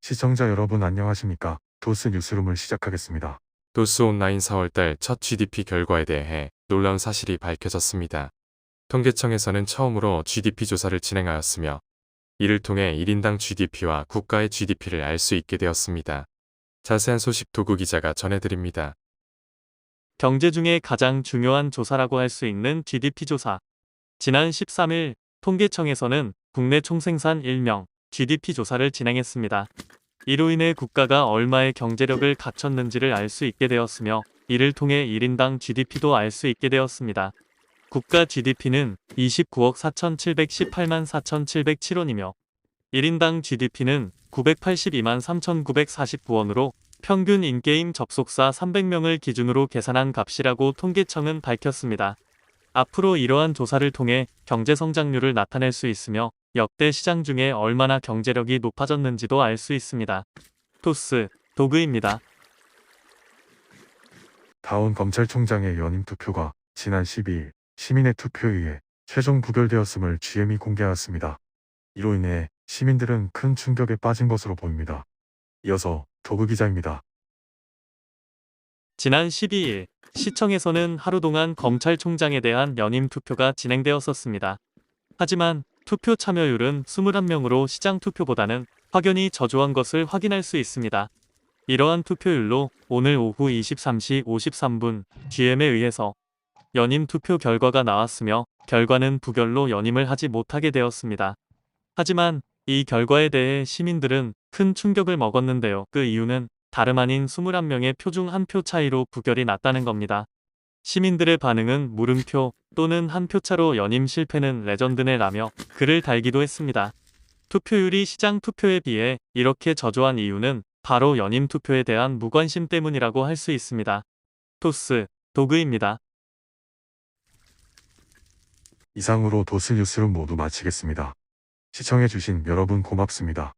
시청자 여러분 안녕하십니까? 도스 뉴스룸을 시작하겠습니다. 도스 온라인 4월달 첫 GDP 결과에 대해 놀라운 사실이 밝혀졌습니다. 통계청에서는 처음으로 GDP 조사를 진행하였으며 이를 통해 1인당 GDP와 국가의 GDP를 알 수 있게 되었습니다. 자세한 소식 도구 기자가 전해드립니다. 경제 중에 가장 중요한 조사라고 할 수 있는 GDP 조사. 지난 13일 통계청에서는 국내 총생산 1명 GDP 조사를 진행했습니다. 이로 인해 국가가 얼마의 경제력을 갖췄는지를 알 수 있게 되었으며 이를 통해 1인당 GDP도 알 수 있게 되었습니다. 국가 GDP는 29억 4,718만 4,707원이며 1인당 GDP는 982만 3,949원으로 평균 인게임 접속사 300명을 기준으로 계산한 값이라고 통계청은 밝혔습니다. 앞으로 이러한 조사를 통해 경제 성장률을 나타낼 수 있으며 역대 시장 중에 얼마나 경제력이 높아졌는지도 알 수 있습니다. 토스 도그입니다. 다운 검찰총장의 연임 투표가 지난 12일 시민의 투표에 의해 최종 부결되었음을 GM이 공개하였습니다. 이로 인해 시민들은 큰 충격에 빠진 것으로 보입니다. 이어서 도그 기자입니다. 지난 12일 시청에서는 하루 동안 검찰총장에 대한 연임 투표가 진행되었었습니다. 하지만 투표 참여율은 21명으로 시장 투표보다는 확연히 저조한 것을 확인할 수 있습니다. 이러한 투표율로 오늘 오후 23시 53분 GM에 의해서 연임 투표 결과가 나왔으며 결과는 부결로 연임을 하지 못하게 되었습니다. 하지만 이 결과에 대해 시민들은 큰 충격을 먹었는데요. 그 이유는 다름 아닌 21명의 표 중 한 표 차이로 부결이 났다는 겁니다. 시민들의 반응은 물음표 또는 한 표 차로 연임 실패는 레전드네 라며 글을 달기도 했습니다. 투표율이 시장 투표에 비해 이렇게 저조한 이유는 바로 연임 투표에 대한 무관심 때문이라고 할 수 있습니다. 토스 도그입니다. 이상으로 도스 뉴스룸 모두 마치겠습니다. 시청해주신 여러분 고맙습니다.